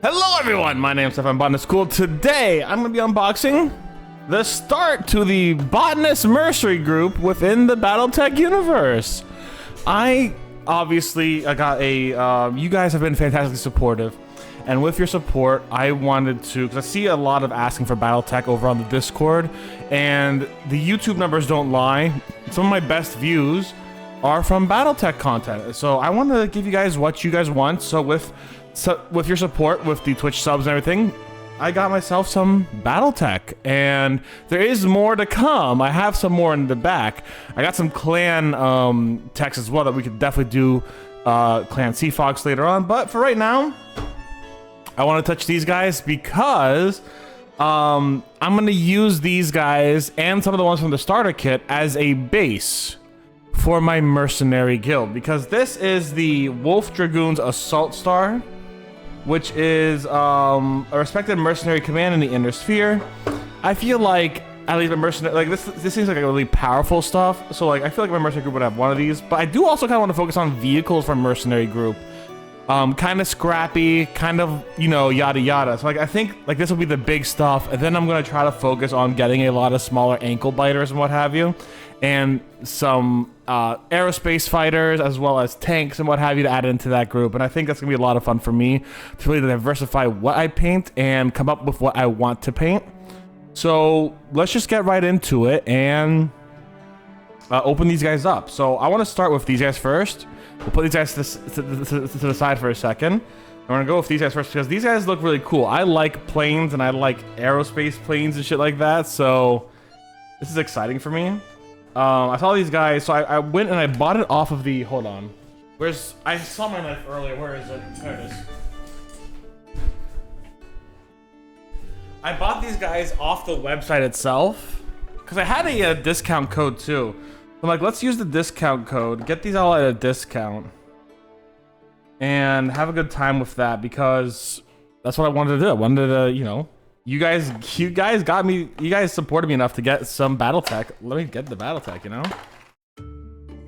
Hello everyone, my name is Botanist Cool. Today I'm going to be unboxing the start to the Botanist Mercenary group within the Battletech universe. I got a, you guys have been fantastically supportive, and with your support I wanted to, because I see a lot of asking for Battletech over on the Discord, and the YouTube numbers don't lie. Some of my best views are from Battletech content, so I want to give you guys what you guys want. So with your support, with the Twitch subs and everything, I got myself some Battletech, and there is more to come. I have some more in the back. I got some clan techs as well that we could definitely do clan Sea Fox later on, but for right now, I want to touch these guys because I'm going to use these guys and some of the ones from the starter kit as a base for my mercenary guild, because this is the Wolf Dragoons Assault Star, which is a respected mercenary command in the Inner Sphere. I feel like at least a mercenary, like this seems like a really powerful stuff. So like I feel like my mercenary group would have one of these, but I do also kind of want to focus on vehicles for mercenary group. Kind of scrappy, kind of, you know, yada yada. So like I think like this will be the big stuff, and then I'm gonna try to focus on getting a lot of smaller ankle biters and what have you, and some aerospace fighters as well as tanks and what have you to add into that group. And I think that's gonna be a lot of fun for me to really diversify what I paint and come up with what I want to paint. So let's just get right into it and open these guys up. So I want to start with these guys first. We'll put these guys to the side for a second. I'm gonna go with these guys first because these guys look really cool. I like planes and I like aerospace planes and shit like that, so this is exciting for me. I saw these guys, so I went and I bought it off of the, hold on. I saw my knife earlier, where is it? There it is. I bought these guys off the website itself because I had a discount code too. I'm like, let's use the discount code, get these all at a discount, and have a good time with that, because that's what I wanted to do. I wanted to, you know, you guys got me, you guys supported me enough to get some Battletech. Let me get the Battletech, you know?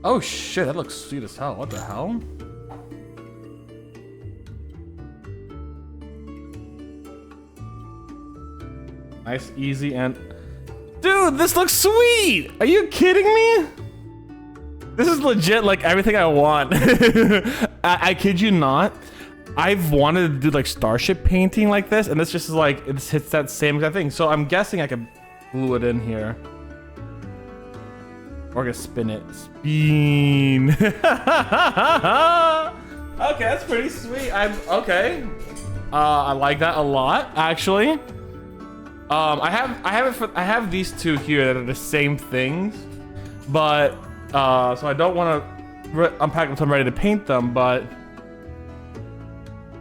Oh shit, that looks sweet as hell. What the hell? Nice, easy, and dude, this looks sweet! Are you kidding me? This is legit like everything I want. I kid you not. I've wanted to do like starship painting like this, and this just is like, it hits that same exact thing. So I'm guessing I could glue it in here. Or I can spin it. Spin. Okay, that's pretty sweet. Okay. I like that a lot, actually. I have these two here that are the same things, but so I don't want to unpack them until I'm ready to paint them. But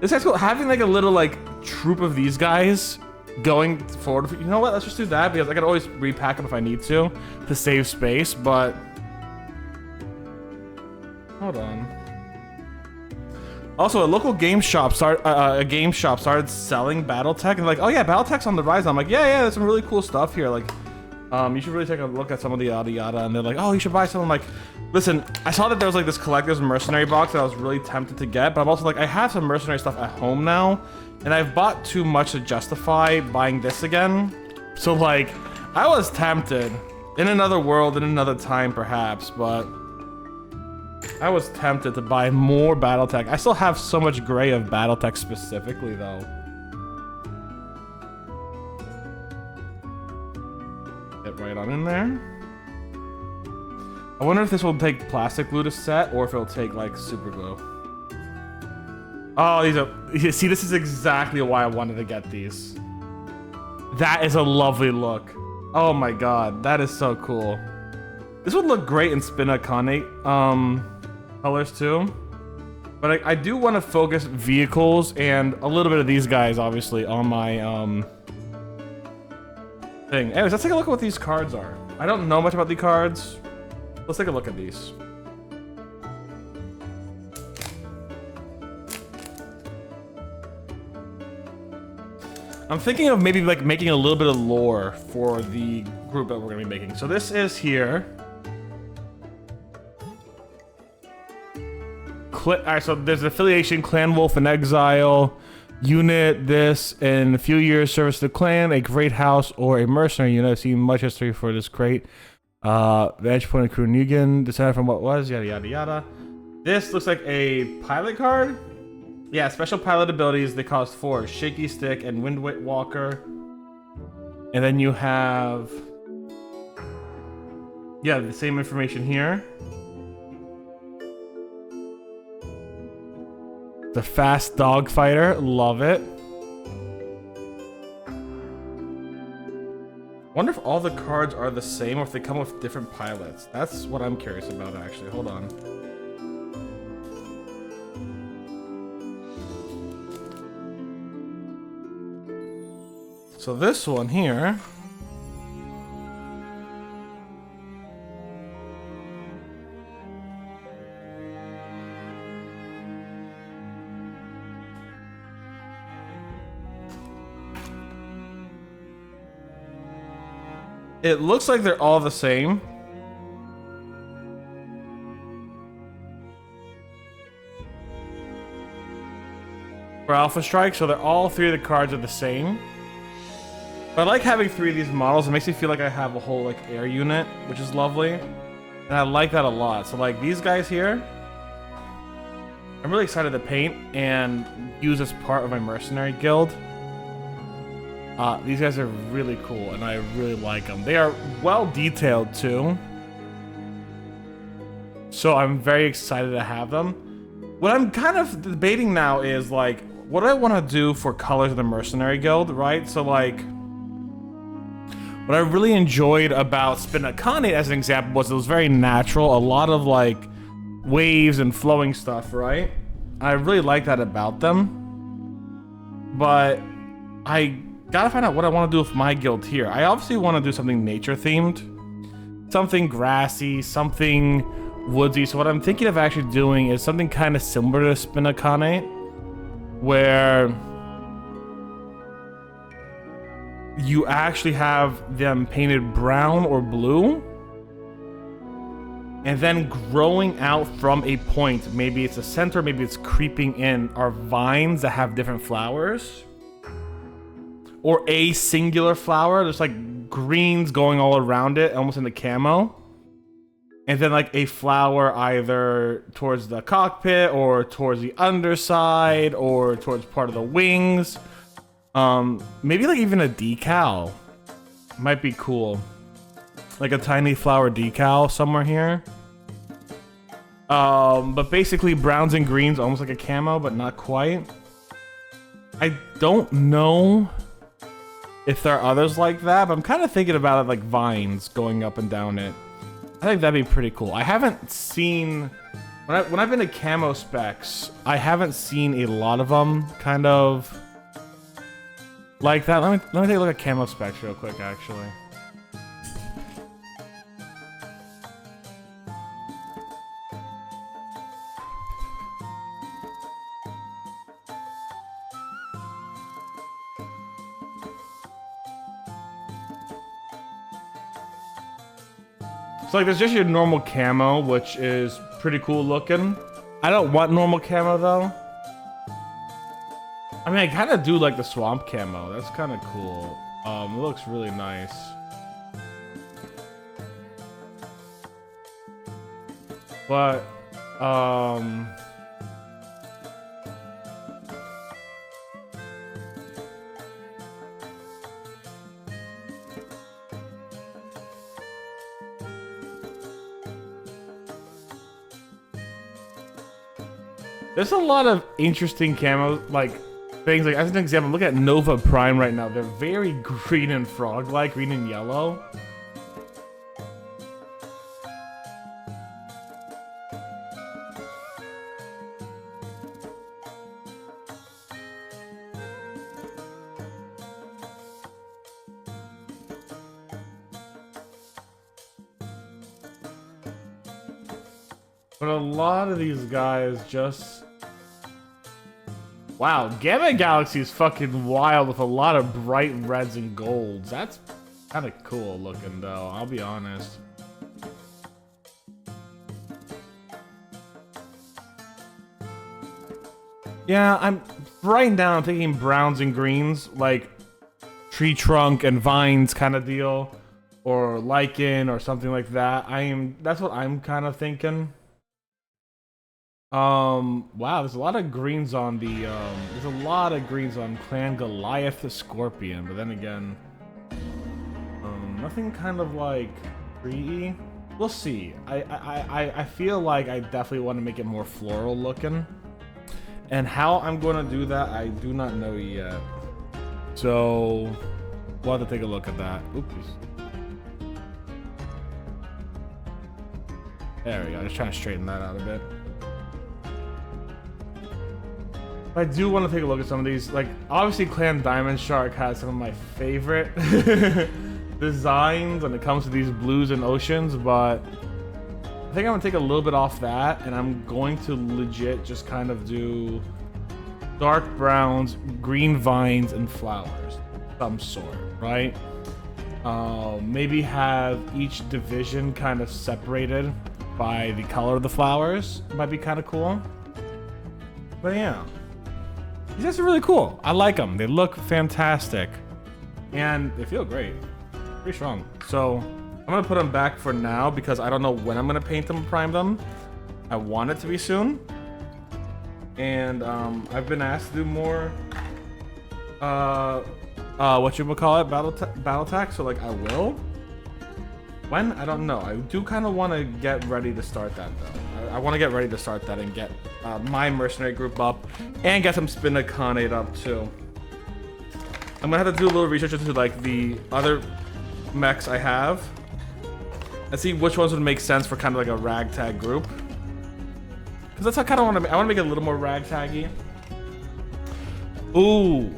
this guy's cool. Having like a little like troop of these guys going forward. You know what? Let's just do that, because I can always repack them if I need to save space. But hold on. Also, a local game shop started selling Battletech, and like, oh yeah, Battletech's on the rise. I'm like, yeah, there's some really cool stuff here. Like, you should really take a look at some of the yada yada. And they're like, oh, you should buy some. I'm like, listen, I saw that there was like this collector's mercenary box that I was really tempted to get, but I'm also like, I have some mercenary stuff at home now, and I've bought too much to justify buying this again. So like, I was tempted in another world, in another time perhaps, but I was tempted to buy more Battletech. I still have so much gray of Battletech specifically, though. Get right on in there. I wonder if this will take plastic glue to set, or if it'll take, like, super glue. Oh, these are... See, this is exactly why I wanted to get these. That is a lovely look. Oh my god, that is so cool. This would look great in Spinaconic colors too, but I do want to focus vehicles and a little bit of these guys, obviously, on my thing. Anyways, let's take a look at what these cards are. I don't know much about the cards. Let's take a look at these. I'm thinking of maybe like making a little bit of lore for the group that we're gonna be making. So this is here. Alright, so there's affiliation, Clan Wolf in Exile, unit this in a few years service to the clan, a great house, or a mercenary unit. I've seen much history for this crate. Vantage point of crew Negan, descended from what was, yada yada yada. This looks like a pilot card. Yeah, special pilot abilities. They cost 4: Shaky Stick and Wind Walker. And then you have, yeah, the same information here. The Fast Dog Fighter, love it. Wonder if all the cards are the same or if they come with different pilots. That's what I'm curious about, actually. Hold on. So this one here. It looks like they're all the same. For Alpha Strike, so they're all 3 of the cards are the same. But I like having 3 of these models. It makes me feel like I have a whole like air unit, which is lovely. And I like that a lot. So like these guys here, I'm really excited to paint and use as part of my mercenary guild. These guys are really cool, and I really like them. They are well detailed too, so I'm very excited to have them. What I'm kind of debating now is like, what do I want to do for colors of the mercenary guild, right? So like, what I really enjoyed about Spinacane as an example was it was very natural, a lot of like waves and flowing stuff, right? I really like that about them, but I gotta find out what I want to do with my guild here. I obviously want to do something nature themed, something grassy, something woodsy. So what I'm thinking of actually doing is something kind of similar to Spinacane, where you actually have them painted brown or blue, and then growing out from a point, maybe it's a center, maybe it's creeping in, are vines that have different flowers. Or a singular flower, there's like greens going all around it, almost in the camo. And then like a flower either towards the cockpit or towards the underside or towards part of the wings. Maybe like even a decal might be cool. Like a tiny flower decal somewhere here. But basically browns and greens, almost like a camo, but not quite. I don't know if there are others like that, but I'm kind of thinking about it like vines going up and down it. I think that'd be pretty cool. I haven't seen, when I've been to camo specs, I haven't seen a lot of them kind of like that. Let me take a look at camo specs real quick, actually. So like there's just your normal camo, which is pretty cool looking. I don't want normal camo though. I mean, I kind of do like the swamp camo. That's kind of cool. It looks really nice. But, there's a lot of interesting camo, like, things. Like, as an example, look at Nova Prime right now. They're very green and frog-like, green and yellow. But a lot of these guys just... Wow, Gamma Galaxy is fucking wild with a lot of bright reds and golds. That's kind of cool looking, though, I'll be honest. Yeah, right now I'm thinking browns and greens, like tree trunk and vines kind of deal, or lichen or something like that. That's what I'm kind of thinking. Wow, there's a lot of greens on the Clan Goliath the Scorpion, but then again, nothing kind of like tree-y. We'll see. I feel like I definitely want to make it more floral looking. And how I'm going to do that, I do not know yet. So, we'll have to take a look at that. Oops. There we go. Just trying to straighten that out a bit. I do want to take a look at some of these. Like, obviously, Clan Diamond Shark has some of my favorite designs when it comes to these blues and oceans, but I think I'm gonna take a little bit off that, and I'm going to legit just kind of do dark browns, green vines, and flowers, some sort, right? Maybe have each division kind of separated by the color of the flowers. Might be kind of cool. But yeah, these guys are really cool. I like them. They look fantastic, and they feel great. Pretty strong. So I'm gonna put them back for now because I don't know when I'm gonna paint them and prime them. I want it to be soon. And I've been asked to do more Battletech, so like I will. When? I don't know. I do kind of want to get ready to start that though. I want to get ready to start that and get my mercenary group up and get some Spinaconate up too. I'm gonna have to do a little research into like the other mechs I have and see which ones would make sense for kind of like a ragtag group, because that's how I kind of want to. I want to make it a little more ragtaggy. Ooh,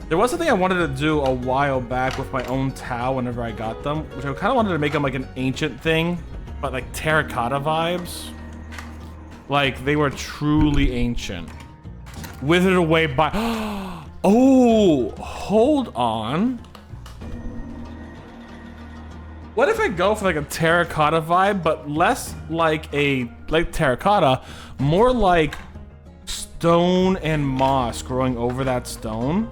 there was something I wanted to do a while back with my own Tau whenever I got them, which I kind of wanted to make them like an ancient thing, but like terracotta vibes, like they were truly ancient, withered away by. Oh, hold on. What if I go for like a terracotta vibe, but less like terracotta, more like stone and moss growing over that stone?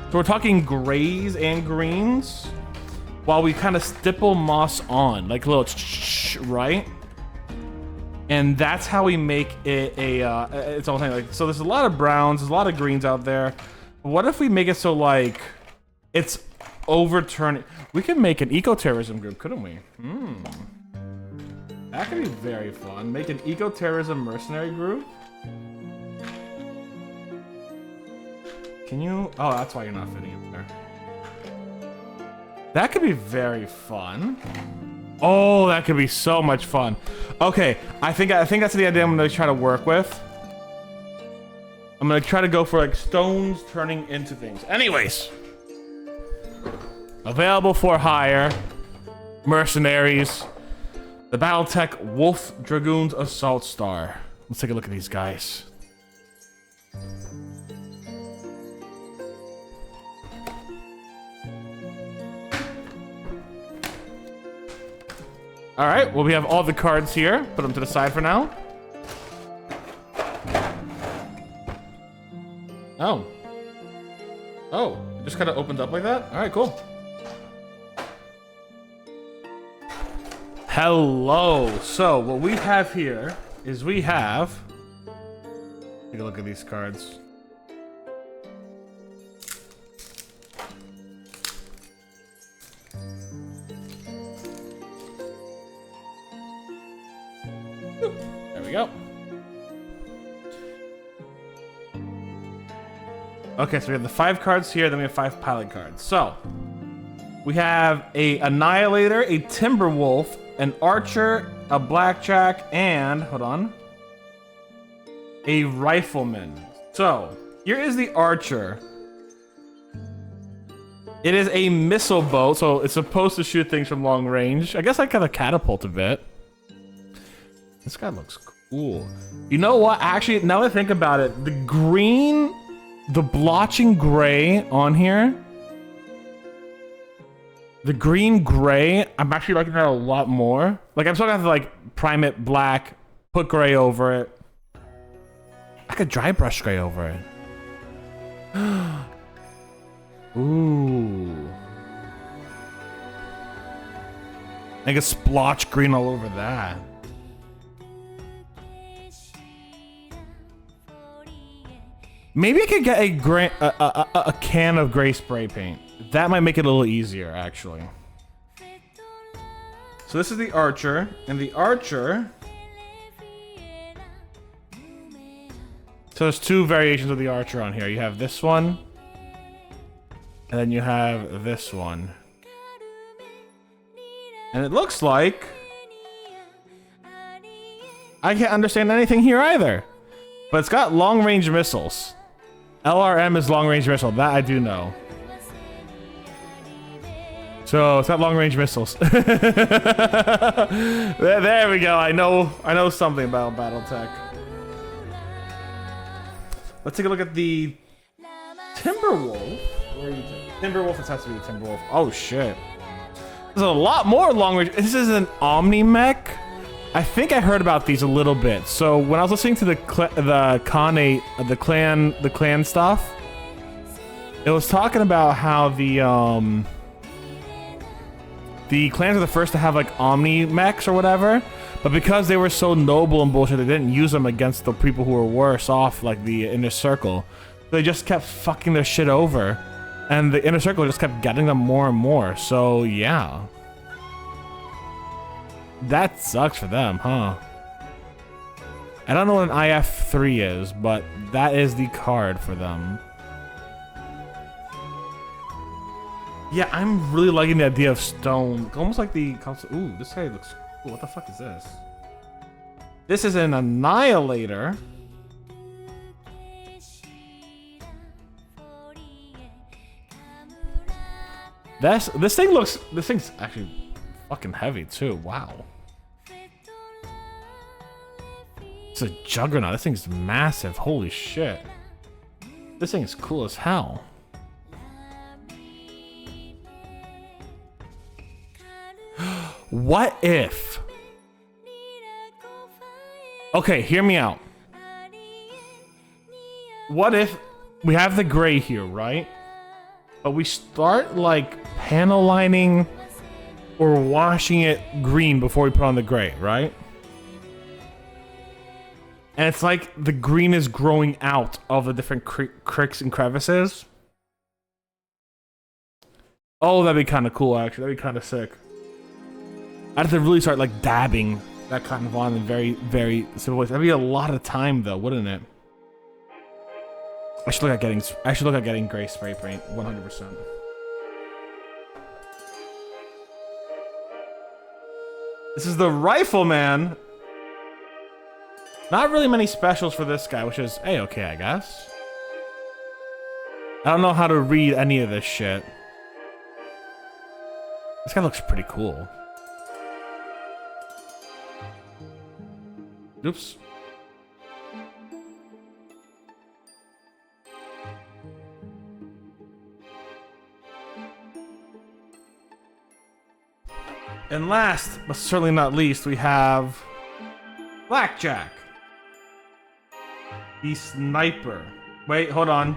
So we're talking grays and greens, while we kind of stipple moss on, like a little right? And that's how we make it its own thing. Like, so there's a lot of browns, there's a lot of greens out there. What if we make it so like it's overturning? We could make an eco-terrorism group, couldn't we? That could be very fun. Make an eco-terrorism mercenary group. Can you? Oh, that's why you're not fitting in there. That could be very fun. Oh, that could be so much fun. Okay, I think that's the idea I'm gonna try to work with. I'm gonna try to go for like stones turning into things. Anyways. Available for hire. Mercenaries. The Battletech Wolf Dragoons Assault Star. Let's take a look at these guys. Alright, well we have all the cards here. Put them to the side for now. Oh. Oh, it just kind of opened up like that? Alright, cool. Hello. So, what we have here is we have... Take a look at these cards. There we go. Okay, so we have the 5 cards here, then we have 5 pilot cards. So, we have a Annihilator, a Timberwolf, an Archer, a Blackjack, and, hold on, a Rifleman. So, here is the Archer. It is a missile boat, so it's supposed to shoot things from long range. I guess I kind of catapult a bit. This guy looks cool. You know what? Actually, now that I think about it, the green... The blotching gray on here, the green gray, I'm actually liking that a lot more. Like, I'm still gonna have to like prime it black, put gray over it. I could dry brush spray over it. Ooh. I could splotch green all over that. Maybe I could get a can of gray spray paint. That might make it a little easier, actually. So this is the Archer, and the Archer... So there's two variations of the Archer on here. You have this one, and then you have this one. And it looks like... I can't understand anything here either. But it's got long-range missiles. LRM is long-range missile. That I do know. So it's got long-range missiles. there we go. I know something about Battletech. Let's take a look at the Timberwolf. Where are you? Timberwolf. This has to be the Timberwolf. Oh shit. There's a lot more long-range. This is an Omni mech. I think I heard about these a little bit. So when I was listening to the clan stuff, it was talking about how the clans are the first to have like Omni mechs or whatever, but because they were so noble and bullshit, they didn't use them against the people who were worse off, like the Inner Circle. They just kept fucking their shit over, and the Inner Circle just kept getting them more and more. So yeah. That sucks for them, huh? I don't know what an IF3 is, but that is the card for them. Yeah, I'm really liking the idea of stone. Almost like the... Ooh, this guy looks cool. What the fuck is this? This is an Annihilator. This thing's actually fucking heavy too. Wow. It's a Juggernaut. This thing's massive. Holy shit. This thing is cool as hell. What if... Okay, hear me out. What if we have the gray here, right? But we start like panel lining or washing it green before we put on the gray, right? And it's like the green is growing out of the different cricks and crevices. Oh, that'd be kind of cool, actually. That'd be kind of sick. I'd have to really start like dabbing that kind of on in very, very simple ways. That'd be a lot of time, though, wouldn't it? I should look at getting gray spray paint, 100%. This is the Rifleman. Not really many specials for this guy, which is A-okay, I guess. I don't know how to read any of this shit. This guy looks pretty cool. Oops. And last, but certainly not least, we have Blackjack. The Sniper. Wait, hold on.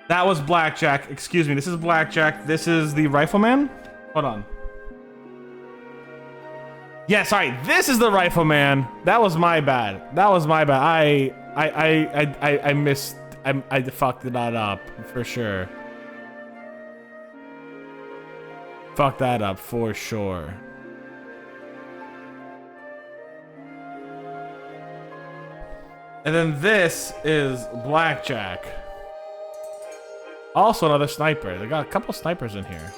That was Blackjack. Excuse me, this is Blackjack. This is the Rifleman? Hold on. Yeah, sorry, this is the Rifleman. That was my bad. That was my bad. I missed. I fucked that up for sure. Fuck that up for sure. And then this is Blackjack. Also another sniper. They got a couple snipers in here.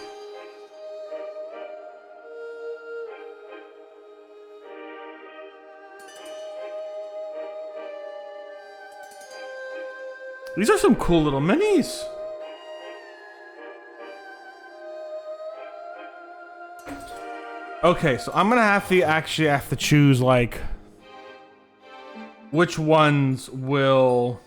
These are some cool little minis. Okay, so I'm gonna have to choose like which ones will.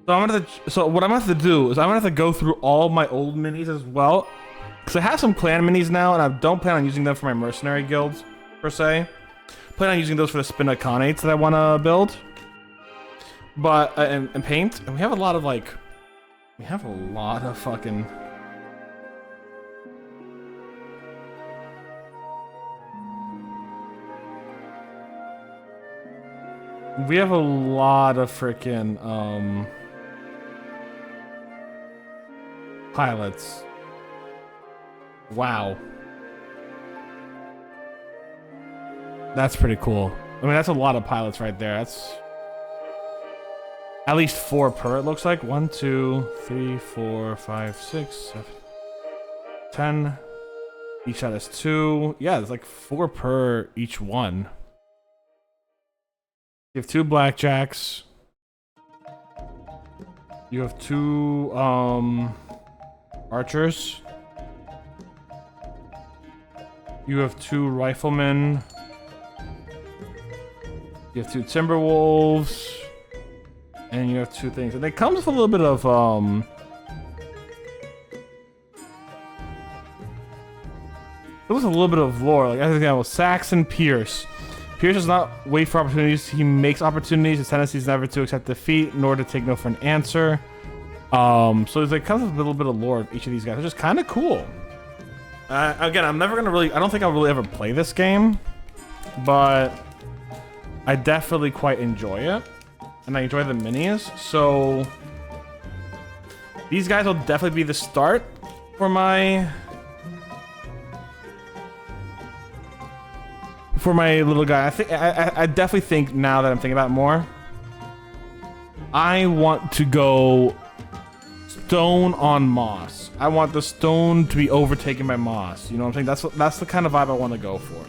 So what I'm gonna have to do is I'm gonna have to go through all my old minis as well, because I have some clan minis now, and I don't plan on using them for my mercenary guilds per se. Plan on using those for the spinaconates that I want to build. But, and paint. And we have a lot of, like... We have a lot of fucking... We have a lot of freaking, pilots. Wow. That's pretty cool. I mean, that's a lot of pilots right there. That's at least 4 per, it looks like. 1, 2, 3, 4, 5, 6, 7, 10. Each shot has 2. Yeah, there's like 4 per each one. You have 2 blackjacks. You have 2 archers. You have 2 riflemen. You have 2 timberwolves. And you have 2 things. And it comes with a little bit of there was a little bit of lore. Like, as an example, Saxon Pierce. Pierce does not wait for opportunities. He makes opportunities. His tendency is never to accept defeat, nor to take no for an answer. So there's like kind of a little bit of lore of each of these guys, which is kind of cool. Again, I'm never gonna really. I don't think I'll really ever play this game, but I definitely quite enjoy it, and I enjoy the minis. So these guys will definitely be the start for my. For my little guy. I definitely think, now that I'm thinking about it more, I want to go stone on moss. I want the stone to be overtaken by moss. You know what I'm saying? That's the kind of vibe I want to go for.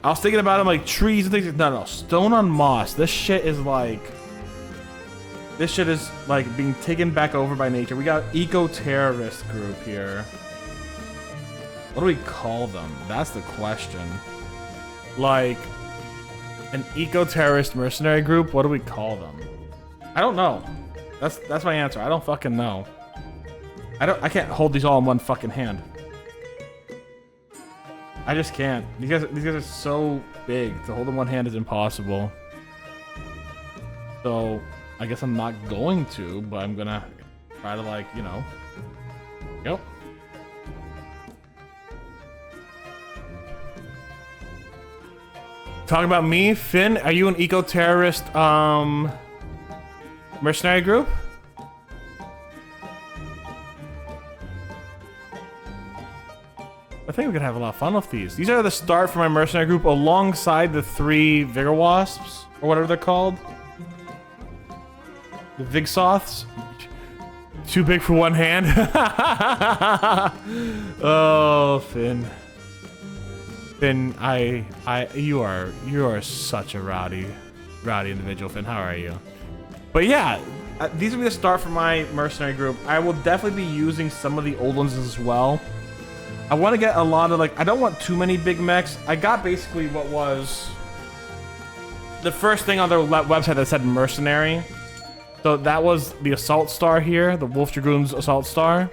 I was thinking about them like trees and things. No, stone on moss. This shit is like being taken back over by nature. We got eco-terrorist group here. What do we call them? That's the question. Like, an eco-terrorist mercenary group, what do we call them? I don't know. That's my answer. I don't fucking know. I can't hold these all in one fucking hand. I just can't. These guys are so big. To hold in one hand is impossible. So, I guess I'm not going to, but I'm gonna try to, like, you know. Yep. Talking about me, Finn, are you an eco-terrorist mercenary group? I think we could have a lot of fun with these. These are the start for my mercenary group alongside the 3 Vigor Wasps, or whatever they're called. The Vigsoths. Too big for one hand. Oh, Finn. Finn, you are such a rowdy individual, Finn. How are you? But yeah, these will be the start for my mercenary group. I will definitely be using some of the old ones as well. I want to get a lot of, like, I don't want too many big mechs. I got basically what was the first thing on their website that said mercenary. So that was the Assault Star here, the Wolf Dragoon's Assault Star.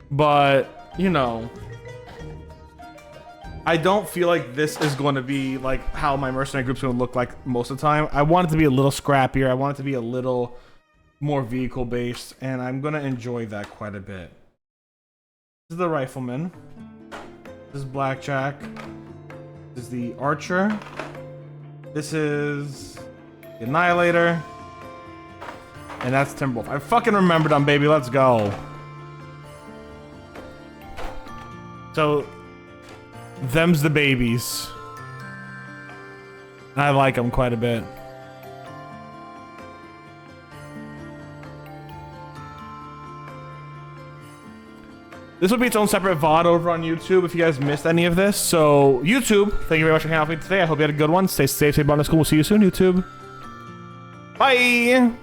But, you know, I don't feel like this is going to be like how my mercenary group's going to look like most of the time. I want it to be a little scrappier. I want it to be a little more vehicle based, and I'm going to enjoy that quite a bit. This is the Rifleman. This is Blackjack. This is the Archer. This is the Annihilator. And that's Timberwolf. I fucking remembered them, baby. Let's go. So, them's the babies. I like them quite a bit. This will be its own separate VOD over on YouTube if you guys missed any of this. So, YouTube, thank you very much for hanging out with me today. I hope you had a good one. Stay safe, stay Botanist Cool. We'll see you soon, YouTube. Bye!